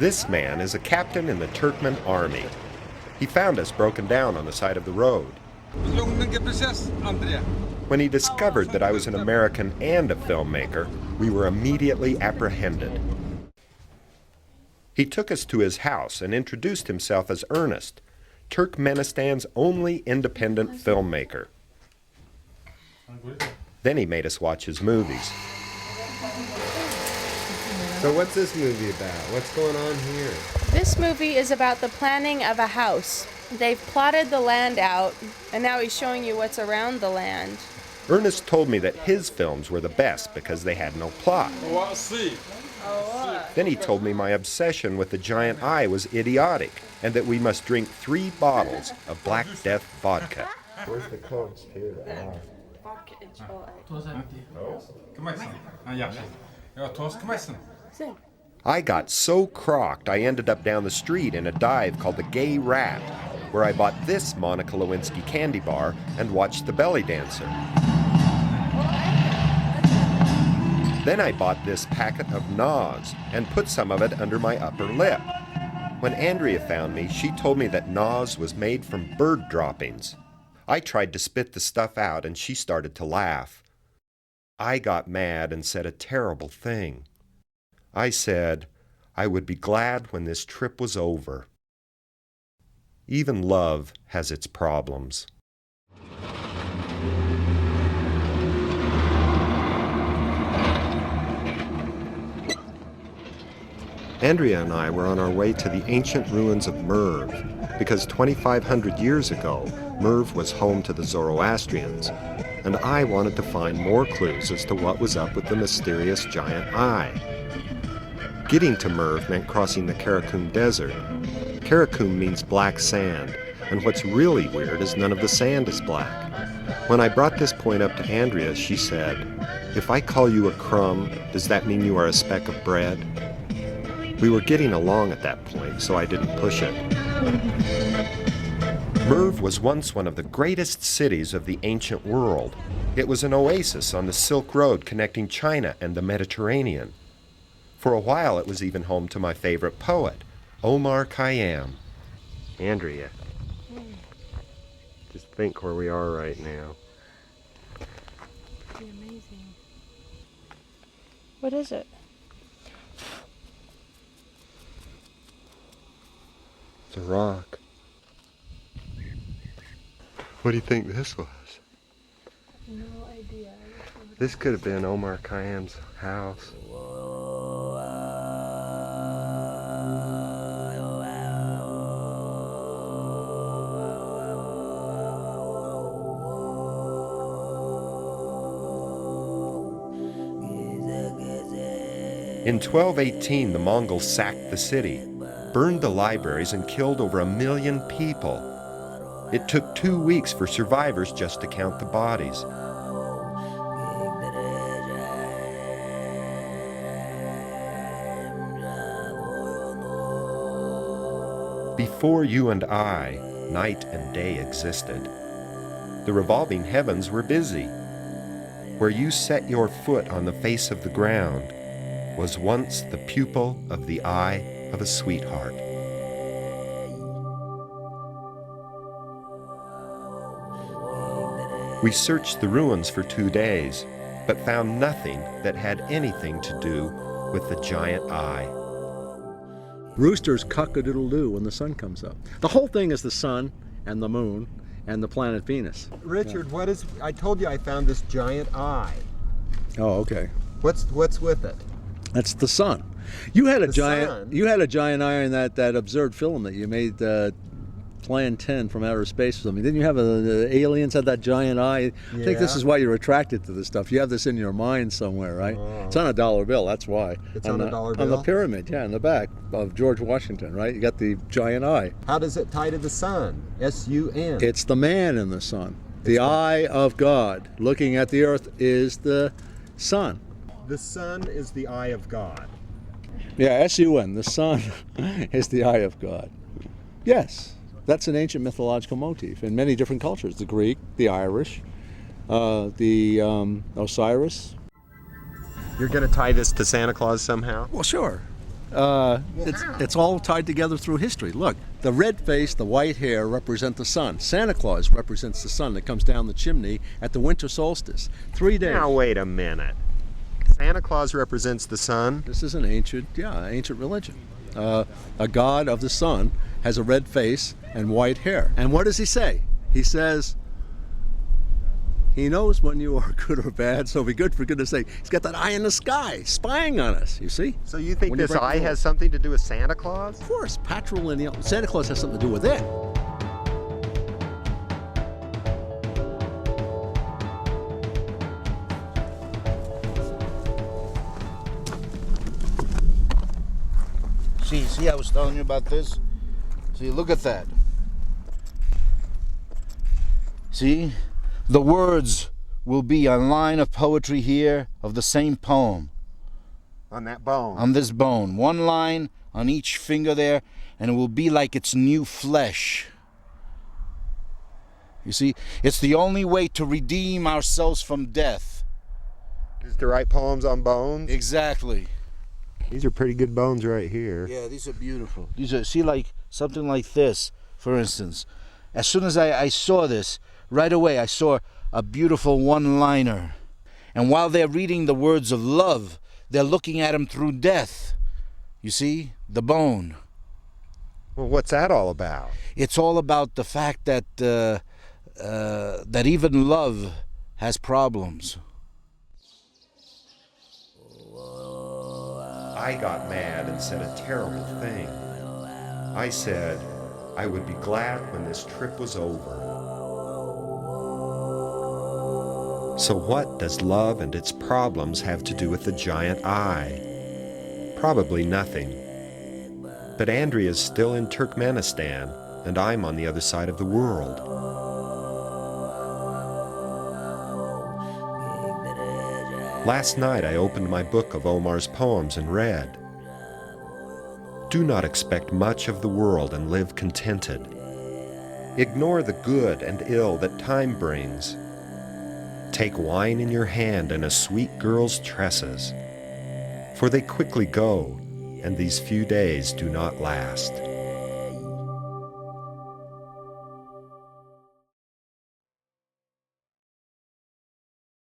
This man is a captain in the Turkmen army. He found us broken down on the side of the road. When he discovered that I was an American and a filmmaker, we were immediately apprehended. He took us to his house and introduced himself as Ernest, Turkmenistan's only independent filmmaker. Then he made us watch his movies. So what's this movie about? What's going on here? This movie is about the planning of a house. They've plotted the land out, and now he's showing you what's around the land. Ernest told me that his films were the best because they had no plot. Then he told me my obsession with the giant eye was idiotic, and that we must drink 3 bottles of Black Death vodka. Where's the coats here? I got so crocked I ended up down the street in a dive called the Gay Rat, where I bought this Monica Lewinsky candy bar and watched The Belly Dancer. Then I bought this packet of Nas and put some of it under my upper lip. When Andrea found me, she told me that Nas was made from bird droppings. I tried to spit the stuff out and she started to laugh. I got mad and said a terrible thing. I said I would be glad when this trip was over. Even love has its problems. Andrea and I were on our way to the ancient ruins of Merv, because 2,500 years ago, Merv was home to the Zoroastrians, and I wanted to find more clues as to what was up with the mysterious giant eye. Getting to Merv meant crossing the Karakum Desert. Karakum means black sand, and what's really weird is none of the sand is black. When I brought this point up to Andrea, she said, "If I call you a crumb, does that mean you are a speck of bread?" We were getting along at that point, so I didn't push it. Merv was once one of the greatest cities of the ancient world. It was an oasis on the Silk Road connecting China and the Mediterranean. For a while, it was even home to my favorite poet, Omar Khayyam. Andrea, just think where we are right now. Pretty amazing. What is it? It's a rock. What do you think this was? No idea. This could have been Omar Khayyam's house. In 1218, the Mongols sacked the city, burned the libraries, and killed over 1 million people. It took 2 weeks for survivors just to count the bodies. Before you and I, night and day existed. The revolving heavens were busy. Where you set your foot on the face of the ground was once the pupil of the eye of a sweetheart. We searched the ruins for 2 days, but found nothing that had anything to do with the giant eye. Roosters cock-a-doodle-doo when the sun comes up. The whole thing is the sun and the moon and the planet Venus. Richard, what is? I told you I found this giant eye. Oh, okay. What's with it? That's the sun. You had a The giant. sun? You had a giant eye in that absurd film that you made, Plan 10 from Outer Space or something. Didn't you have the aliens had that giant eye? I think this Yeah. is why you're attracted to this stuff. You have this in your mind somewhere, right? Oh. It's on a dollar bill. That's why. It's on a dollar On the bill? pyramid, yeah, in the back of George Washington, right? You got the giant eye. How does it tie to the sun? S-U-N. It's the man in the sun. The eye of God looking at the earth is the sun. The sun is the eye of God. Yeah, S-U-N. The sun is the eye of God. Yes, that's an ancient mythological motif in many different cultures. The Greek, the Irish, the Osiris. You're going to tie this to Santa Claus somehow? Well, sure. It's all tied together through history. Look, the red face, the white hair represent the sun. Santa Claus represents the sun that comes down the chimney at the winter solstice. 3 days. Now, wait a minute. Santa Claus represents the sun? This is an ancient religion. A god of the sun has a red face and white hair. And what does he say? He says, he knows when you are good or bad, so be good for goodness sake. He's got that eye in the sky, spying on us, you see? So you think When you this break the eye rule. has something to do with Santa Claus? Of course, patrilineal. Santa Claus has something to do with it. See, I was telling you about this. See, look at that. See, the words will be a line of poetry here of the same poem. On that bone. On this bone. One line on each finger there, and it will be like it's new flesh. You see, it's the only way to redeem ourselves from death. Is to write poems on bones? Exactly. These are pretty good bones right here. Yeah, these are beautiful. These are, see, like something like this, for instance. As soon as I saw this, right away I saw a beautiful one-liner. And while they're reading the words of love, they're looking at him through death. You see, the bone. Well, what's that all about? It's all about the fact that that even love has problems. I got mad and said a terrible thing. I said I would be glad when this trip was over. So what does love and its problems have to do with the giant eye? Probably nothing. But Andrea's still in Turkmenistan, and I'm on the other side of the world. Last night I opened my book of Omar's poems and read, "Do not expect much of the world and live contented. Ignore the good and ill that time brings. Take wine in your hand and a sweet girl's tresses, for they quickly go, and these few days do not last."